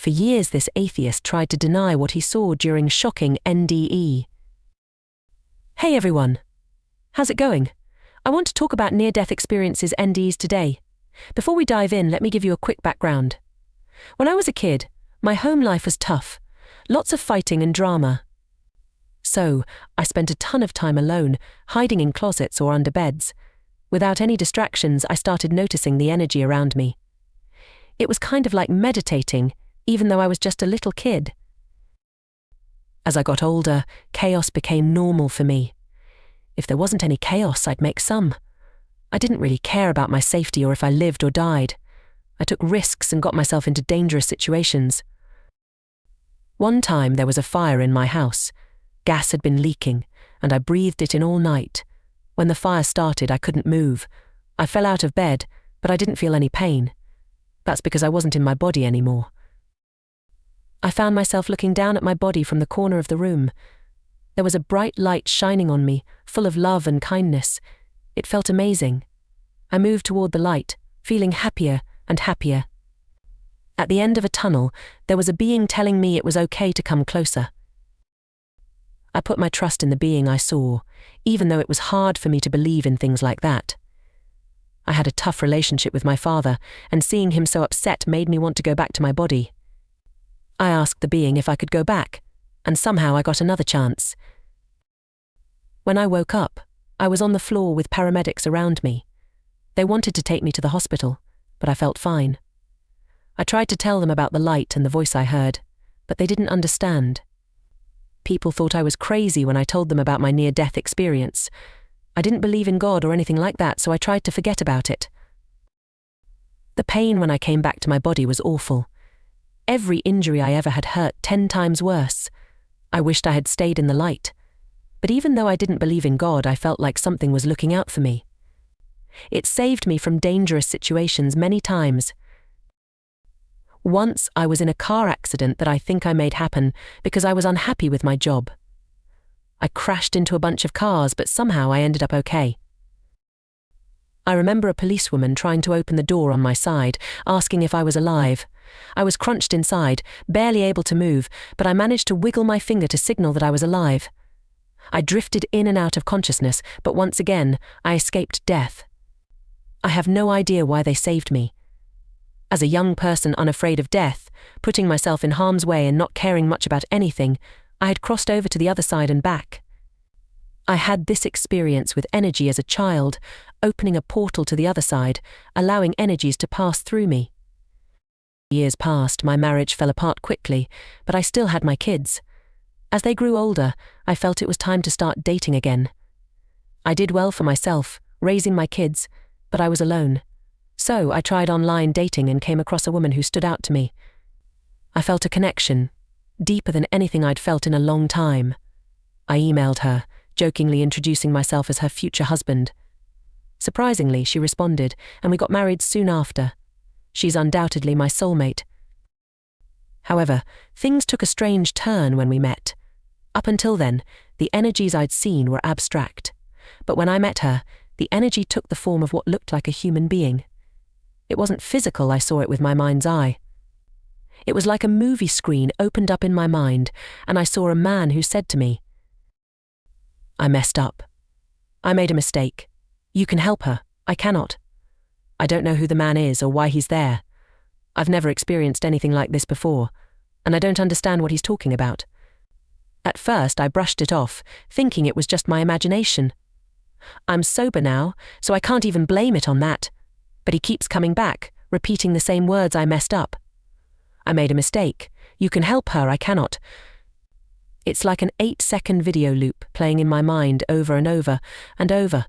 For years, this atheist tried to deny what he saw during shocking NDE. Hey everyone! How's it going? I want to talk about near-death experiences NDEs today. Before we dive in, let me give you a quick background. When I was a kid, my home life was tough. Lots of fighting and drama. So, I spent a ton of time alone, hiding in closets or under beds. Without any distractions, I started noticing the energy around me. It was kind of like meditating, even though I was just a little kid. As I got older, chaos became normal for me. If there wasn't any chaos, I'd make some. I didn't really care about my safety or if I lived or died. I took risks and got myself into dangerous situations. One time there was a fire in my house. Gas had been leaking, and I breathed it in all night. When the fire started, I couldn't move. I fell out of bed, but I didn't feel any pain. That's because I wasn't in my body anymore. I found myself looking down at my body from the corner of the room. There was a bright light shining on me, full of love and kindness. It felt amazing. I moved toward the light, feeling happier and happier. At the end of a tunnel, there was a being telling me it was okay to come closer. I put my trust in the being I saw, even though it was hard for me to believe in things like that. I had a tough relationship with my father, and seeing him so upset made me want to go back to my body. I asked the being if I could go back, and somehow I got another chance. When I woke up, I was on the floor with paramedics around me. They wanted to take me to the hospital, but I felt fine. I tried to tell them about the light and the voice I heard, but they didn't understand. People thought I was crazy when I told them about my near-death experience. I didn't believe in God or anything like that, so I tried to forget about it. The pain when I came back to my body was awful. Every injury I ever had hurt 10 times worse. I wished I had stayed in the light. But even though I didn't believe in God, I felt like something was looking out for me. It saved me from dangerous situations many times. Once I was in a car accident that I think I made happen because I was unhappy with my job. I crashed into a bunch of cars, but somehow I ended up okay. I remember a policewoman trying to open the door on my side, asking if I was alive. I was crunched inside, barely able to move, but I managed to wiggle my finger to signal that I was alive. I drifted in and out of consciousness, but once again, I escaped death. I have no idea why they saved me. As a young person unafraid of death, putting myself in harm's way and not caring much about anything, I had crossed over to the other side and back. I had this experience with energy as a child, opening a portal to the other side, allowing energies to pass through me. Years passed, my marriage fell apart quickly, but I still had my kids. As they grew older, I felt it was time to start dating again. I did well for myself, raising my kids, but I was alone. So I tried online dating and came across a woman who stood out to me. I felt a connection, deeper than anything I'd felt in a long time. I emailed her, jokingly introducing myself as her future husband. Surprisingly, she responded, and we got married soon after. She's undoubtedly my soulmate. However, things took a strange turn when we met. Up until then, the energies I'd seen were abstract. But when I met her, the energy took the form of what looked like a human being. It wasn't physical, I saw it with my mind's eye. It was like a movie screen opened up in my mind, and I saw a man who said to me, "I messed up. I made a mistake. You can help her. I cannot. I don't know who the man is or why he's there. I've never experienced anything like this before, and I don't understand what he's talking about." At first, I brushed it off, thinking it was just my imagination. I'm sober now, so I can't even blame it on that. But he keeps coming back, repeating the same words I messed up. I made a mistake. You can help her, I cannot. It's like an 8-second video loop playing in my mind over and over and over.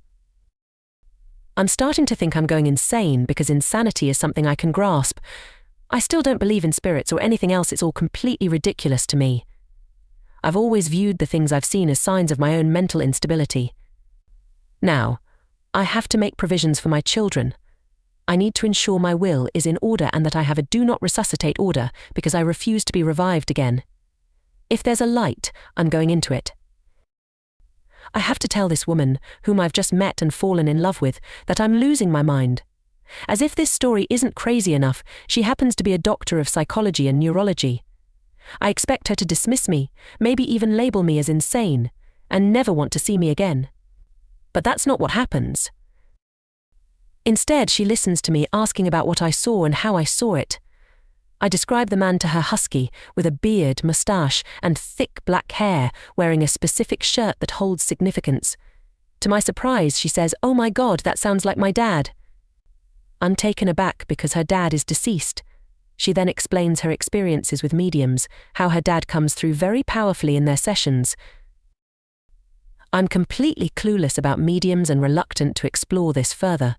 I'm starting to think I'm going insane because insanity is something I can grasp. I still don't believe in spirits or anything else. It's all completely ridiculous to me. I've always viewed the things I've seen as signs of my own mental instability. Now, I have to make provisions for my children. I need to ensure my will is in order and that I have a do not resuscitate order because I refuse to be revived again. If there's a light, I'm going into it. I have to tell this woman, whom I've just met and fallen in love with, that I'm losing my mind. As if this story isn't crazy enough, she happens to be a doctor of psychology and neurology. I expect her to dismiss me, maybe even label me as insane, and never want to see me again. But that's not what happens. Instead, she listens to me, asking about what I saw and how I saw it. I describe the man to her husky, with a beard, moustache, and thick black hair, wearing a specific shirt that holds significance. To my surprise, she says, "Oh my God, that sounds like my dad." I'm taken aback because her dad is deceased. She then explains her experiences with mediums, how her dad comes through very powerfully in their sessions. I'm completely clueless about mediums and reluctant to explore this further.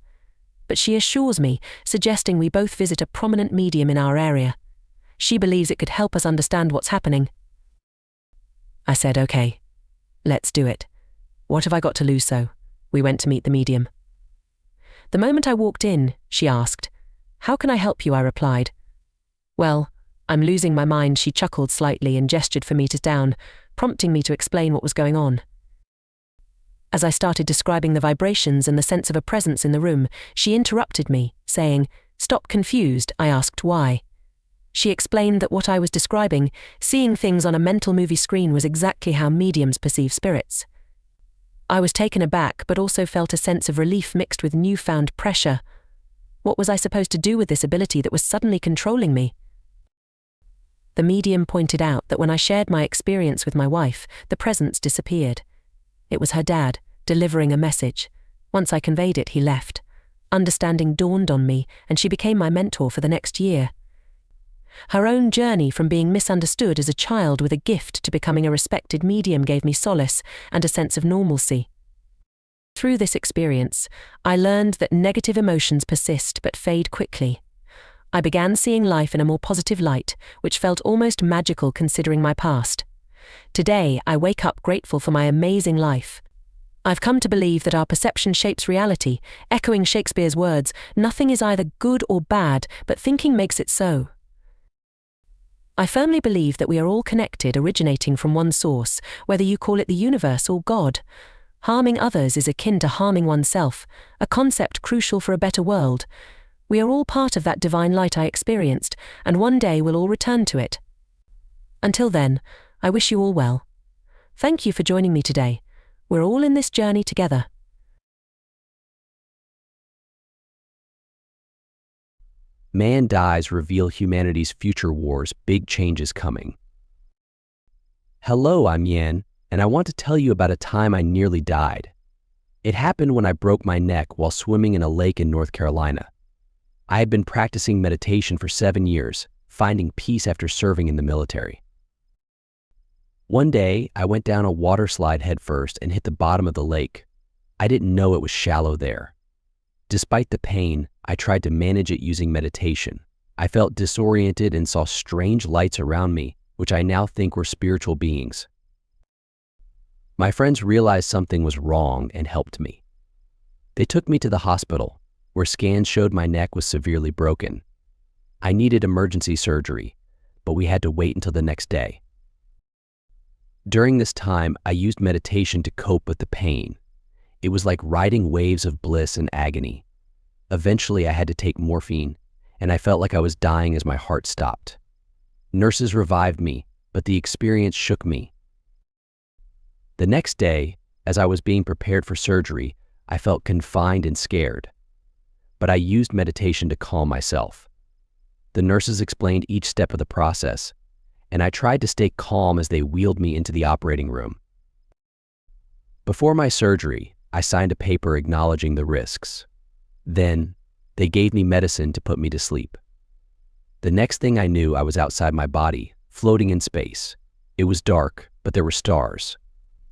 But she assures me, suggesting we both visit a prominent medium in our area. She believes it could help us understand what's happening. I said, "Okay, let's do it. What have I got to lose so?" We went to meet the medium. The moment I walked in, she asked, "How can I help you?" I replied. "Well, I'm losing my mind." She chuckled slightly and gestured for me to sit down, prompting me to explain what was going on. As I started describing the vibrations and the sense of a presence in the room, she interrupted me, saying, "Stop confused." I asked why. She explained that what I was describing, seeing things on a mental movie screen, was exactly how mediums perceive spirits. I was taken aback, but also felt a sense of relief mixed with newfound pressure. What was I supposed to do with this ability that was suddenly controlling me? The medium pointed out that when I shared my experience with my wife, the presence disappeared. It was her dad, delivering a message. Once I conveyed it, he left. Understanding dawned on me, and she became my mentor for the next year. Her own journey from being misunderstood as a child with a gift to becoming a respected medium gave me solace and a sense of normalcy. Through this experience, I learned that negative emotions persist but fade quickly. I began seeing life in a more positive light, which felt almost magical considering my past. Today, I wake up grateful for my amazing life. I've come to believe that our perception shapes reality, echoing Shakespeare's words, "Nothing is either good or bad, but thinking makes it so." I firmly believe that we are all connected, originating from one source, whether you call it the universe or God. Harming others is akin to harming oneself, a concept crucial for a better world. We are all part of that divine light I experienced, and one day we'll all return to it. Until then, I wish you all well. Thank you for joining me today. We're all in this journey together. Man dies reveal humanity's future wars, big changes coming. Hello, I'm Yan, and I want to tell you about a time I nearly died. It happened when I broke my neck while swimming in a lake in North Carolina. I had been practicing meditation for 7 years, finding peace after serving in the military. One day, I went down a water slide headfirst and hit the bottom of the lake. I didn't know it was shallow there. Despite the pain, I tried to manage it using meditation. I felt disoriented and saw strange lights around me, which I now think were spiritual beings. My friends realized something was wrong and helped me. They took me to the hospital, where scans showed my neck was severely broken. I needed emergency surgery, but we had to wait until the next day. During this time, I used meditation to cope with the pain. It was like riding waves of bliss and agony. Eventually, I had to take morphine, and I felt like I was dying as my heart stopped. Nurses revived me, but the experience shook me. The next day, as I was being prepared for surgery, I felt confined and scared. But I used meditation to calm myself. The nurses explained each step of the process, and I tried to stay calm as they wheeled me into the operating room. Before my surgery, I signed a paper acknowledging the risks. Then, they gave me medicine to put me to sleep. The next thing I knew, I was outside my body, floating in space. It was dark, but there were stars.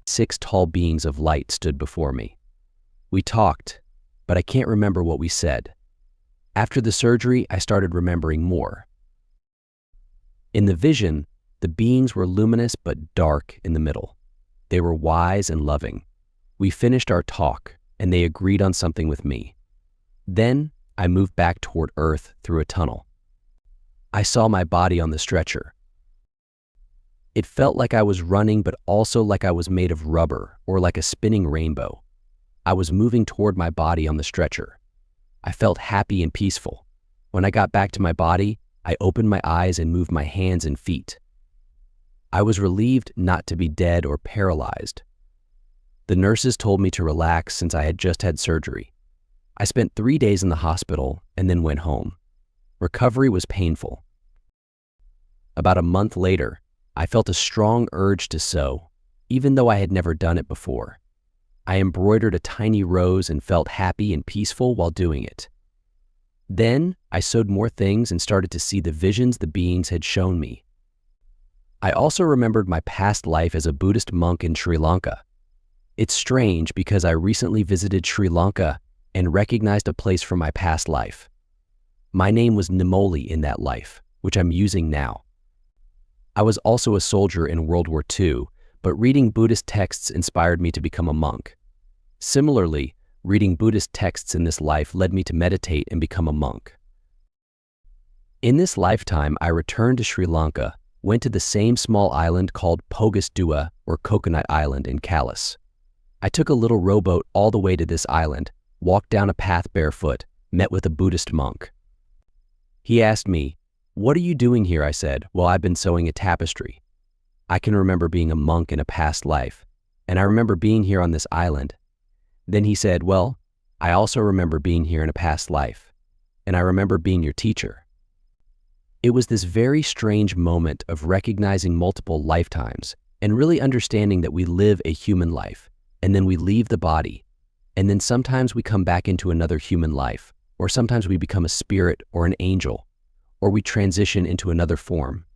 6 tall beings of light stood before me. We talked, but I can't remember what we said. After the surgery, I started remembering more. In the vision, the beings were luminous but dark in the middle. They were wise and loving. We finished our talk, and they agreed on something with me. Then, I moved back toward Earth through a tunnel. I saw my body on the stretcher. It felt like I was running, but also like I was made of rubber or like a spinning rainbow. I was moving toward my body on the stretcher. I felt happy and peaceful. When I got back to my body, I opened my eyes and moved my hands and feet. I was relieved not to be dead or paralyzed. The nurses told me to relax since I had just had surgery. I spent 3 days in the hospital and then went home. Recovery was painful. About a month later, I felt a strong urge to sew, even though I had never done it before. I embroidered a tiny rose and felt happy and peaceful while doing it. Then I sewed more things and started to see the visions the beings had shown me. I also remembered my past life as a Buddhist monk in Sri Lanka. It's strange because I recently visited Sri Lanka and recognized a place from my past life. My name was Nimoli in that life, which I'm using now. I was also a soldier in World War II, but reading Buddhist texts inspired me to become a monk. Similarly, reading Buddhist texts in this life led me to meditate and become a monk. In this lifetime, I returned to Sri Lanka, went to the same small island called Pogus Dua, or Coconut Island in Kalas. I took a little rowboat all the way to this island, walked down a path barefoot, met with a Buddhist monk. He asked me, "What are you doing here?" I said, "Well, I've been sewing a tapestry." I can remember being a monk in a past life, and I remember being here on this island. Then he said, "Well, I also remember being here in a past life, and I remember being your teacher." It was this very strange moment of recognizing multiple lifetimes and really understanding that we live a human life, and then we leave the body, and then sometimes we come back into another human life, or sometimes we become a spirit or an angel, or we transition into another form.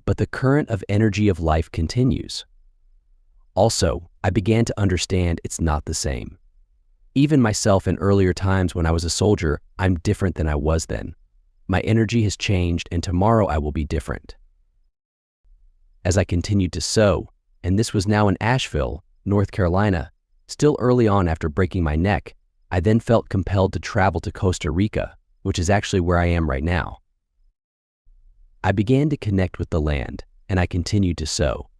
But the current of energy of life continues. Also, I began to understand it's not the same. Even myself in earlier times when I was a soldier, I'm different than I was then. My energy has changed, and tomorrow I will be different. As I continued to sew, and this was now in Asheville, North Carolina, still early on after breaking my neck, I then felt compelled to travel to Costa Rica, which is actually where I am right now. I began to connect with the land, and I continued to sew.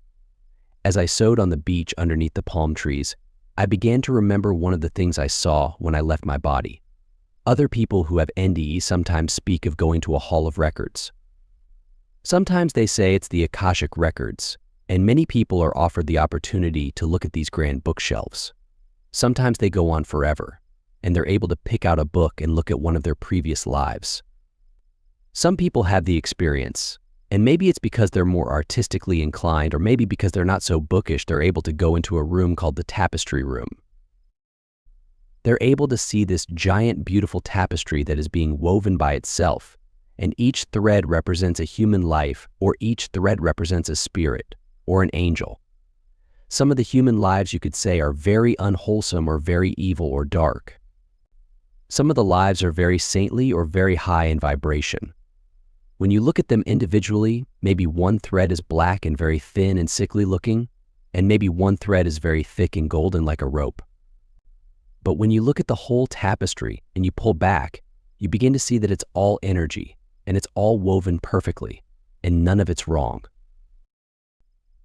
As I sewed on the beach underneath the palm trees, I began to remember one of the things I saw when I left my body. Other people who have NDE sometimes speak of going to a hall of records. Sometimes they say it's the Akashic records, and many people are offered the opportunity to look at these grand bookshelves. Sometimes they go on forever, and they're able to pick out a book and look at one of their previous lives. Some people have the experience, and maybe it's because they're more artistically inclined, or maybe because they're not so bookish, they're able to go into a room called the tapestry room. They're able to see this giant, beautiful tapestry that is being woven by itself, and each thread represents a human life, or each thread represents a spirit, or an angel. Some of the human lives, you could say, are very unwholesome or very evil or dark. Some of the lives are very saintly or very high in vibration. When you look at them individually, maybe one thread is black and very thin and sickly looking, and maybe one thread is very thick and golden like a rope. But when you look at the whole tapestry and you pull back, you begin to see that it's all energy, and it's all woven perfectly, and none of it's wrong.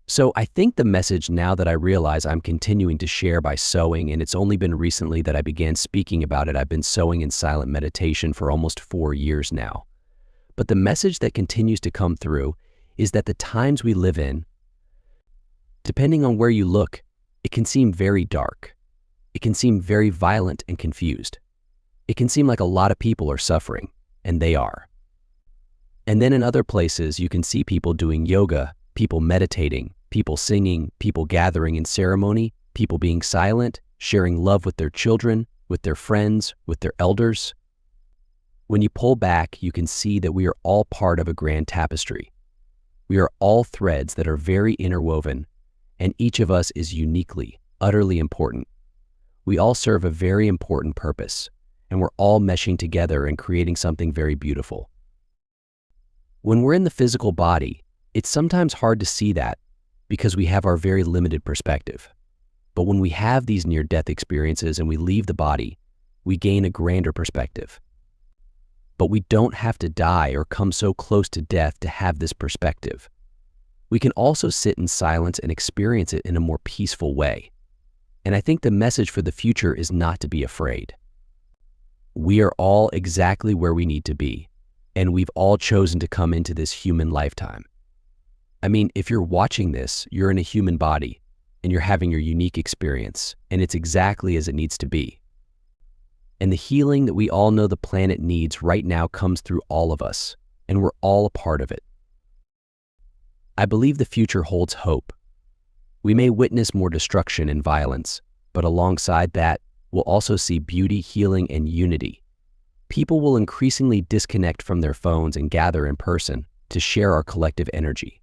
So I think the message, now that I realize I'm continuing to share by sewing, and it's only been recently that I began speaking about it. I've been sewing in silent meditation for almost 4 years now. But the message that continues to come through is that the times we live in, depending on where you look, it can seem very dark. It can seem very violent and confused. It can seem like a lot of people are suffering, and they are. And then in other places, you can see people doing yoga, people meditating, people singing, people gathering in ceremony, people being silent, sharing love with their children, with their friends, with their elders. When you pull back, you can see that we are all part of a grand tapestry. We are all threads that are very interwoven, and each of us is uniquely, utterly important. We all serve a very important purpose, and we're all meshing together and creating something very beautiful. When we're in the physical body, it's sometimes hard to see that because we have our very limited perspective. But when we have these near-death experiences and we leave the body, we gain a grander perspective. But we don't have to die or come so close to death to have this perspective. We can also sit in silence and experience it in a more peaceful way. And I think the message for the future is not to be afraid. We are all exactly where we need to be, and we've all chosen to come into this human lifetime. I mean, if you're watching this, you're in a human body, and you're having your unique experience, and it's exactly as it needs to be. And the healing that we all know the planet needs right now comes through all of us, and we're all a part of it. I believe the future holds hope. We may witness more destruction and violence, but alongside that, we'll also see beauty, healing, and unity. People will increasingly disconnect from their phones and gather in person to share our collective energy.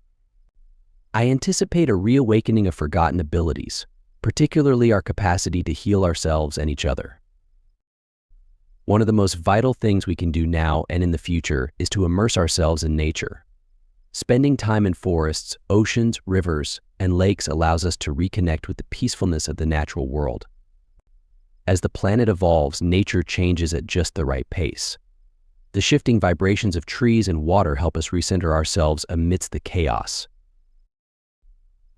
I anticipate a reawakening of forgotten abilities, particularly our capacity to heal ourselves and each other. One of the most vital things we can do now and in the future is to immerse ourselves in nature. Spending time in forests, oceans, rivers, and lakes allows us to reconnect with the peacefulness of the natural world. As the planet evolves, nature changes at just the right pace. The shifting vibrations of trees and water help us recenter ourselves amidst the chaos.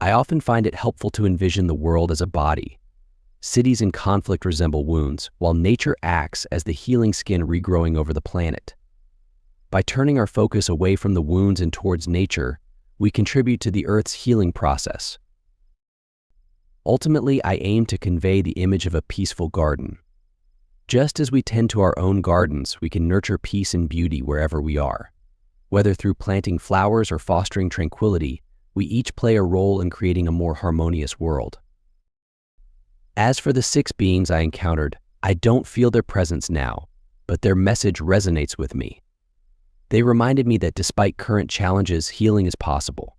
I often find it helpful to envision the world as a body. Cities in conflict resemble wounds, while nature acts as the healing skin regrowing over the planet. By turning our focus away from the wounds and towards nature, we contribute to the Earth's healing process. Ultimately, I aim to convey the image of a peaceful garden. Just as we tend to our own gardens, we can nurture peace and beauty wherever we are. Whether through planting flowers or fostering tranquility, we each play a role in creating a more harmonious world. As for the 6 beings I encountered, I don't feel their presence now, but their message resonates with me. They reminded me that despite current challenges, healing is possible.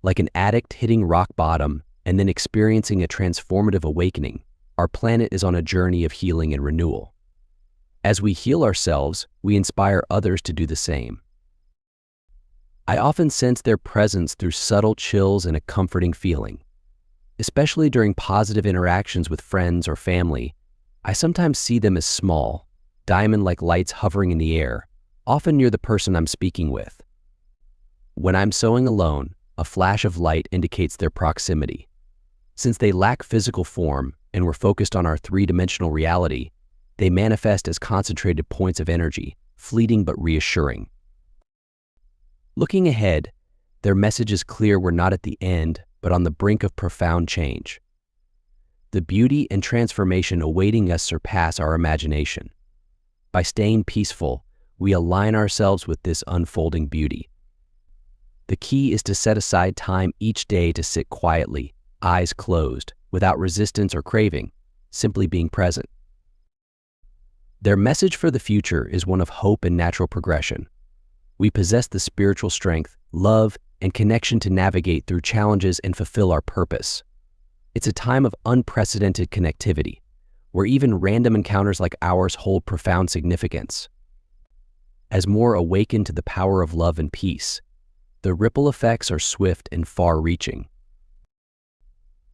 Like an addict hitting rock bottom and then experiencing a transformative awakening, our planet is on a journey of healing and renewal. As we heal ourselves, we inspire others to do the same. I often sense their presence through subtle chills and a comforting feeling. Especially during positive interactions with friends or family, I sometimes see them as small, diamond-like lights hovering in the air, often near the person I'm speaking with. When I'm sewing alone, a flash of light indicates their proximity. Since they lack physical form and we're focused on our 3-dimensional reality, they manifest as concentrated points of energy, fleeting but reassuring. Looking ahead, their message is clear: we're not at the end, but on the brink of profound change. The beauty and transformation awaiting us surpass our imagination. By staying peaceful, we align ourselves with this unfolding beauty. The key is to set aside time each day to sit quietly, eyes closed, without resistance or craving, simply being present. Their message for the future is one of hope and natural progression. We possess the spiritual strength, love, and connection to navigate through challenges and fulfill our purpose. It's a time of unprecedented connectivity, where even random encounters like ours hold profound significance. As more awaken to the power of love and peace, the ripple effects are swift and far-reaching.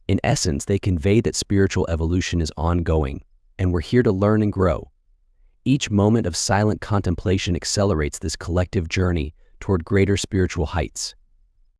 In essence, they convey that spiritual evolution is ongoing, and we're here to learn and grow. Each moment of silent contemplation accelerates this collective journey toward greater spiritual heights.